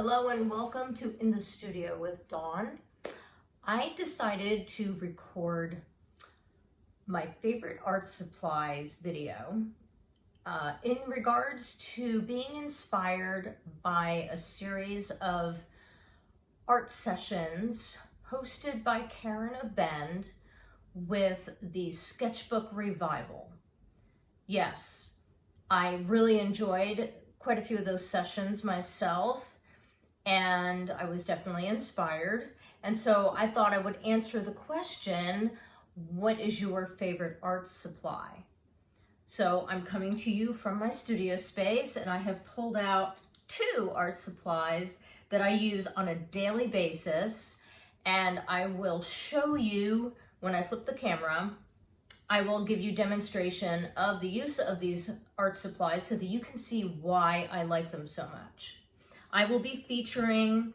Hello and welcome to In the Studio with Dawn. I decided to record my favorite art supplies video in regards to being inspired by a series of art sessions hosted by Karen Abend with the Sketchbook Revival. Yes, I really enjoyed quite a few of those sessions myself, and I was definitely inspired. And so I thought I would answer the question, what is your favorite art supply? So I'm coming to you from my studio space, and I have pulled out two art supplies that I use on a daily basis, and I will show you when I flip the camera. I will give you demonstration of the use of these art supplies so that you can see why I like them so much. I will be featuring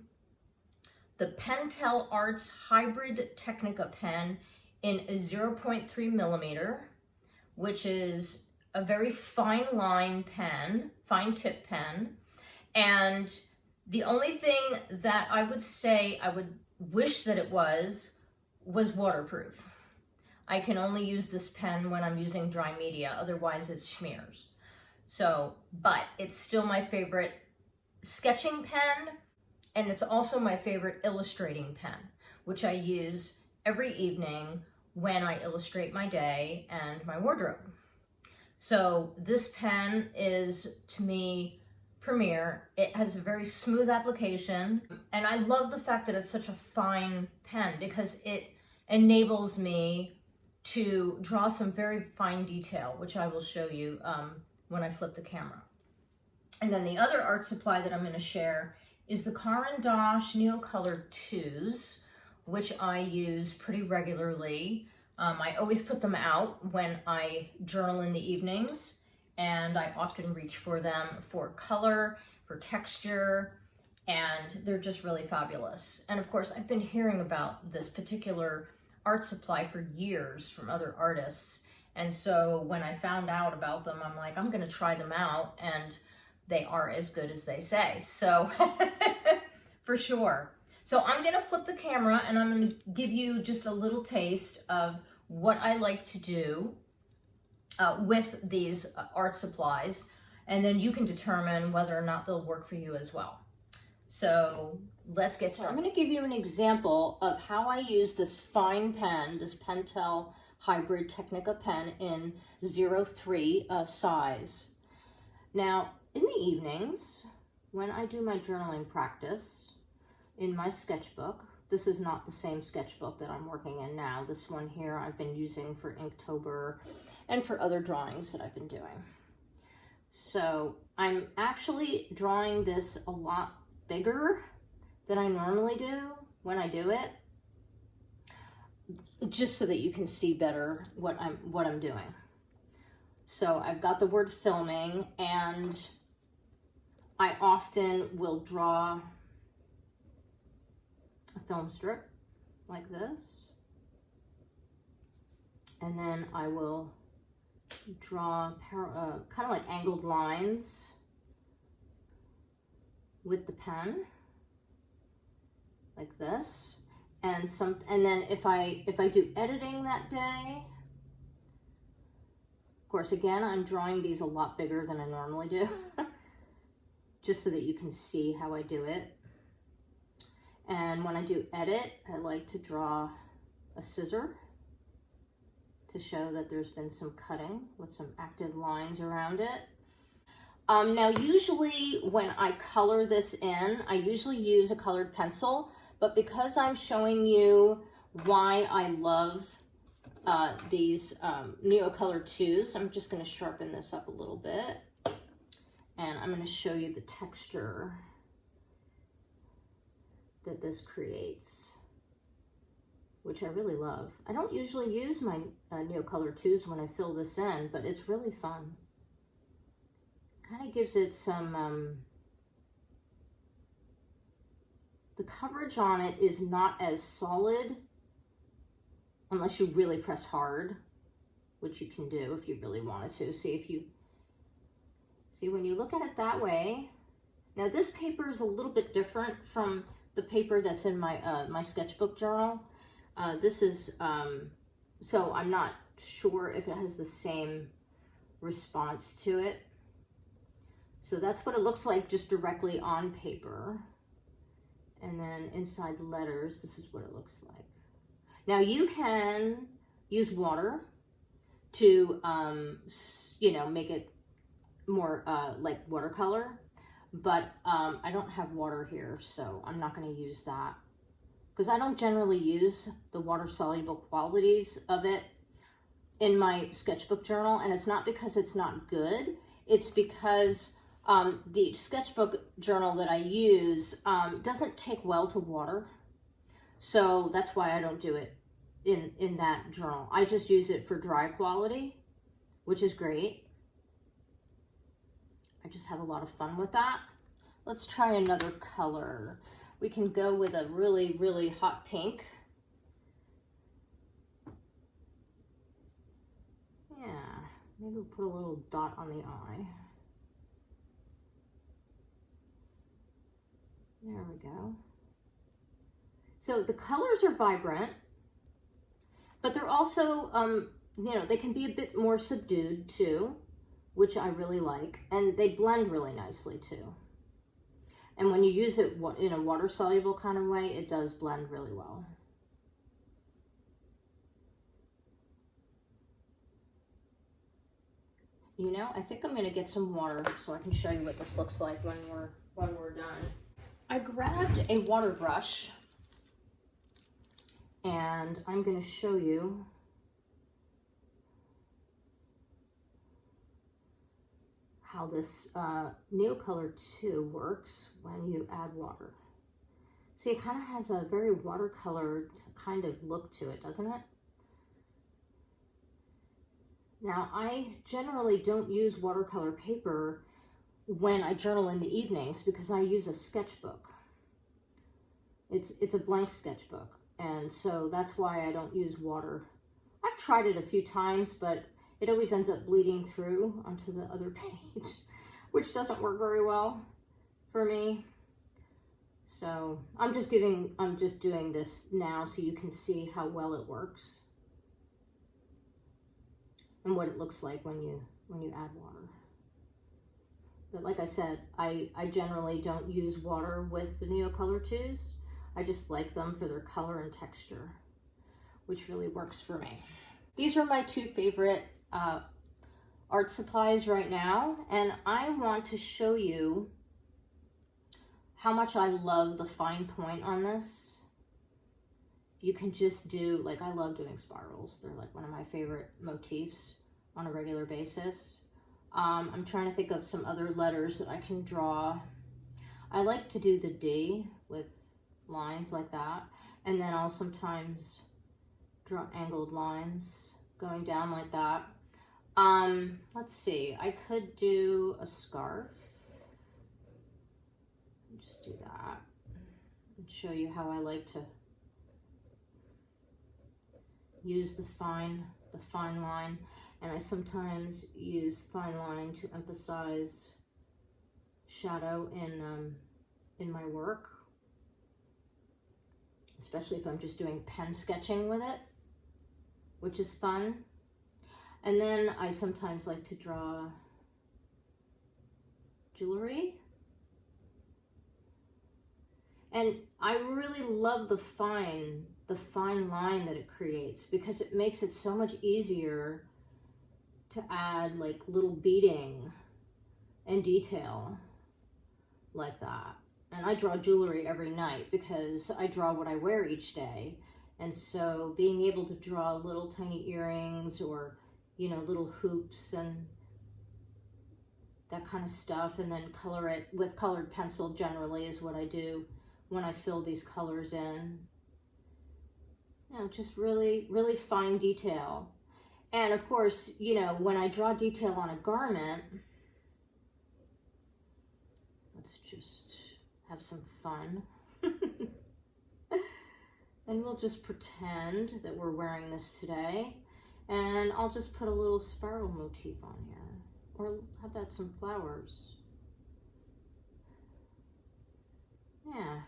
the Pentel Arts Hybrid Technica pen in a 0.3 millimeter, which is a very fine line pen, fine tip pen. And the only thing that I would say I would wish that it was waterproof. I can only use this pen when I'm using dry media, otherwise it smears. So, but it's still my favorite sketching pen, and it's also my favorite illustrating pen, which I use every evening when I illustrate my day and my wardrobe. So this pen is, to me, premier. It has a very smooth application, and I love the fact that it's such a fine pen because it enables me to draw some very fine detail, which I will show you when I flip the camera. And then the other art supply that I'm going to share is the Karen NeoColor IIs, which I use pretty regularly. I always put them out when I journal in the evenings, and I often reach for them for color, for texture, and they're just really fabulous. And of course, I've been hearing about this particular art supply for years from other artists. And so when I found out about them, I'm like, I'm going to try them out, and they are as good as they say. So for sure. So I'm going to flip the camera, and I'm going to give you just a little taste of what I like to do with these art supplies, and then you can determine whether or not they'll work for you as well. So let's get started. I'm going to give you an example of how I use this fine pen, this Pentel Hybrid Technica pen in 03 size. Now, in the evenings, when I do my journaling practice in my sketchbook, this is not the same sketchbook that I'm working in now. This one here I've been using for Inktober and for other drawings that I've been doing. So I'm actually drawing this a lot bigger than I normally do when I do it, just so that you can see better what I'm doing. So I've got the word filming, and I often will draw a film strip like this, and then I will draw kind of like angled lines with the pen like this, and then if I do editing that day, of course, again, I'm drawing these a lot bigger than I normally do, just so that you can see how I do it. And when I do edit, I like to draw a scissor to show that there's been some cutting with some active lines around it. Now, usually when I color this in, I usually use a colored pencil, but because I'm showing you why I love these NeoColor IIs, I'm just going to sharpen this up a little bit, and I'm going to show you the texture that this creates, which I really love. I don't usually use my NeoColor IIs when I fill this in, but it's really fun. Kind of gives it some, the coverage on it is not as solid unless you really press hard, which you can do if you really wanted to. See, when you look at it that way, Now this paper is a little bit different from the paper that's in my my sketchbook journal. This is, so I'm not sure if it has the same response to it. So that's what it looks like just directly on paper. And then inside the letters, this is what it looks like. Now you can use water to, you know, make it more like watercolor, but I don't have water here, so I'm not going to use that, because I don't generally use the water soluble qualities of it in my sketchbook journal. And it's not because it's not good, it's because the sketchbook journal that I use doesn't take well to water, so that's why I don't do it in that journal. I just use it for dry quality, which is great. I just have a lot of fun with that. Let's try another color. We can go with a really, really hot pink. Yeah, maybe we'll put a little dot on the eye. There we go. So the colors are vibrant, but they're also, you know, they can be a bit more subdued too, which I really like, and they blend really nicely too. And when you use it in a water soluble kind of way, it does blend really well. You know, I think I'm gonna get some water so I can show you what this looks like when we're done. I grabbed a water brush and I'm gonna show you how this NeoColor II works when you add water. See, it kind of has a very watercolored kind of look to it, doesn't it? Now, I generally don't use watercolor paper when I journal in the evenings because I use a sketchbook. It's a blank sketchbook, and so that's why I don't use water. I've tried it a few times, but it always ends up bleeding through onto the other page, which doesn't work very well for me. So I'm just doing this now so you can see how well it works and what it looks like when you add water. But like I said, I generally don't use water with the NeoColor IIs. I just like them for their color and texture, which really works for me. These are my two favorite art supplies right now, and I want to show you how much I love the fine point on this. You can just do, like, I love doing spirals. They're like one of my favorite motifs on a regular basis. I'm trying to think of some other letters that I can draw. I like to do the D with lines like that, and then I'll sometimes draw angled lines going down like that. Let's see, I could do a scarf. Just do that and show you how I like to use the fine line. And I sometimes use fine line to emphasize shadow in my work, especially if I'm just doing pen sketching with it, which is fun. And then I sometimes like to draw jewelry. And I really love the fine line that it creates, because it makes it so much easier to add like little beading and detail like that. And I draw jewelry every night because I draw what I wear each day. And so being able to draw little tiny earrings or, you know, little hoops and that kind of stuff, and then color it with colored pencil generally is what I do when I fill these colors in. You know, just really, really fine detail. And of course, you know, when I draw detail on a garment, let's just have some fun. And we'll just pretend that we're wearing this today. And I'll just put a little spiral motif on here. Or how about some flowers? Yeah.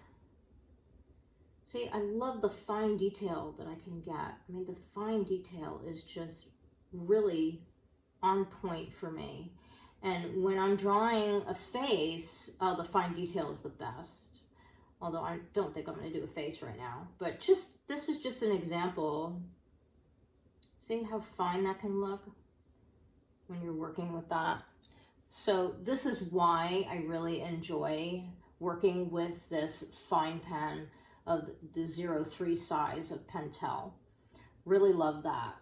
See, I love the fine detail that I can get. I mean, the fine detail is just really on point for me. And when I'm drawing a face, the fine detail is the best. Although I don't think I'm going to do a face right now. But this is just an example. See how fine that can look when you're working with that? So this is why I really enjoy working with this fine pen of the 03 size of Pentel. Really love that.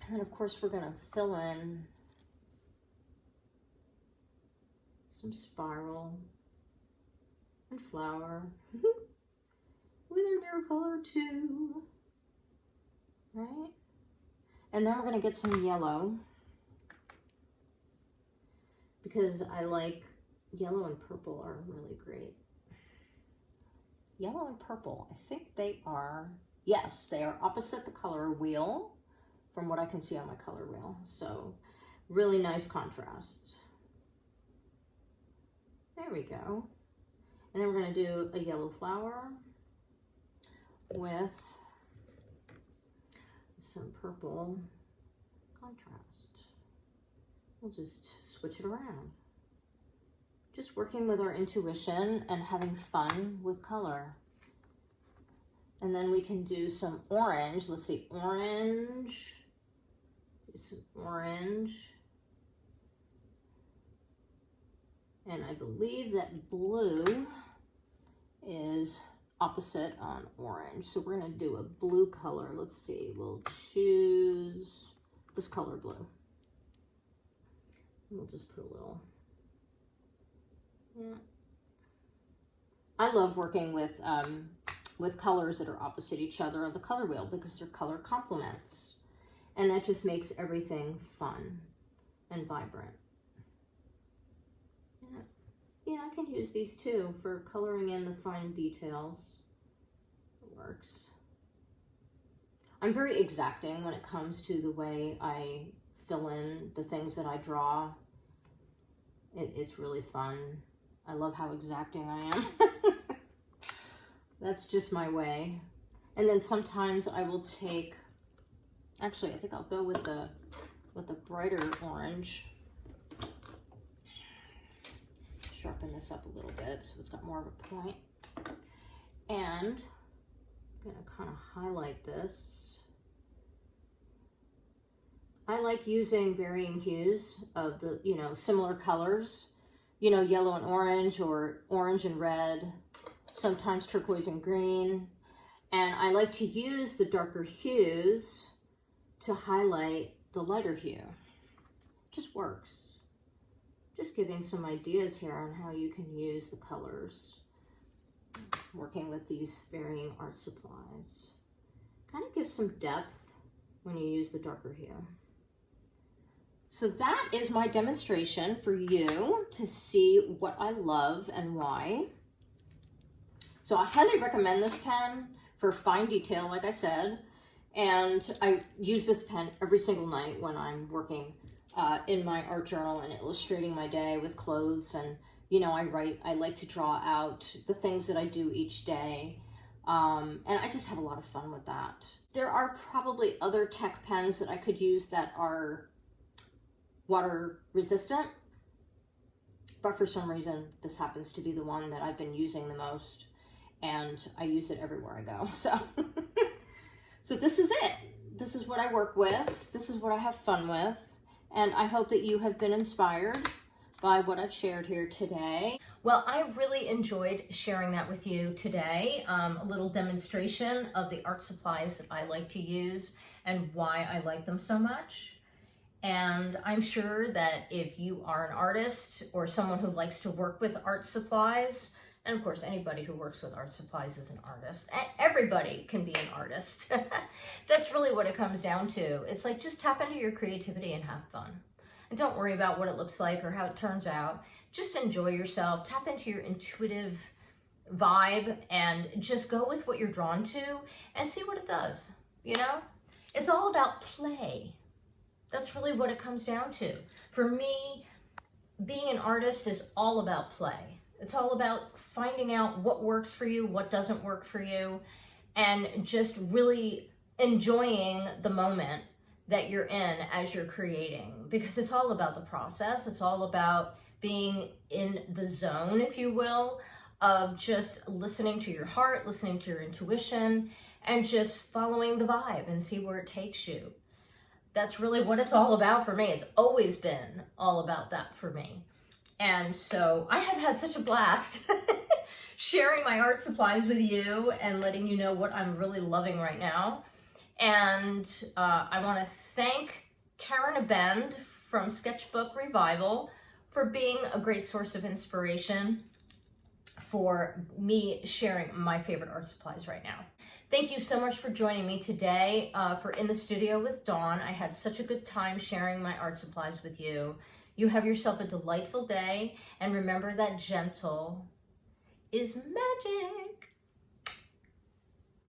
And then of course we're going to fill in some spiral and flower with our NeoColor II, right? And then we're going to get some yellow, because I like yellow and purple are really great. Yellow and purple, I think they are, yes, they are opposite the color wheel from what I can see on my color wheel. So really nice contrast. There we go. And then we're going to do a yellow flower with some purple contrast. We'll just switch it around. Just working with our intuition and having fun with color. And then we can do some orange. Let's see, orange. Do some orange. And I believe that blue is opposite on orange. So we're going to do a blue color. Let's see, we'll choose this color blue. We'll just put a little. Yeah. I love working with colors that are opposite each other on the color wheel because they're color complements. And that just makes everything fun and vibrant. Yeah, I can use these too for coloring in the fine details. It works. I'm very exacting when it comes to the way I fill in the things that I draw. It's really fun. I love how exacting I am. That's just my way. And then sometimes I will take, actually I think I'll go with the brighter orange. Sharpen this up a little bit so it's got more of a point. And I'm gonna kind of highlight this. I like using varying hues of the, similar colors, yellow and orange or orange and red, sometimes turquoise and green. And I like to use the darker hues to highlight the lighter hue. Just works. Just giving some ideas here on how you can use the colors. Working with these varying art supplies. Kind of gives some depth when you use the darker hue. So that is my demonstration for you to see what I love and why. So I highly recommend this pen for fine detail, like I said. And I use this pen every single night when I'm working in my art journal and illustrating my day with clothes. And, I like to draw out the things that I do each day. And I just have a lot of fun with that. There are probably other tech pens that I could use that are water resistant, but for some reason this happens to be the one that I've been using the most, and I use it everywhere I go. So so this is it. This is what I work with. This is what I have fun with, and I hope that you have been inspired by what I've shared here today. Well, I really enjoyed sharing that with you today. A little demonstration of the art supplies that I like to use and why I like them so much. And I'm sure that if you are an artist or someone who likes to work with art supplies, and of course anybody who works with art supplies is an artist. Everybody can be an artist. That's really what it comes down to. It's like, just tap into your creativity and have fun. And don't worry about what it looks like or how it turns out. Just enjoy yourself, tap into your intuitive vibe, and just go with what you're drawn to and see what it does, It's all about play. That's really what it comes down to. For me, being an artist is all about play. It's all about finding out what works for you, what doesn't work for you, and just really enjoying the moment that you're in as you're creating, because it's all about the process. It's all about being in the zone, if you will, of just listening to your heart, listening to your intuition, and just following the vibe and see where it takes you. That's really what it's all about for me. It's always been all about that for me. And so I have had such a blast sharing my art supplies with you and letting you know what I'm really loving right now. And I want to thank Karen Abend from Sketchbook Revival for being a great source of inspiration for me sharing my favorite art supplies right now. Thank you so much for joining me today for In the Studio with Dawn. I had such a good time sharing my art supplies with you. You have yourself a delightful day, and remember that gentle is magic.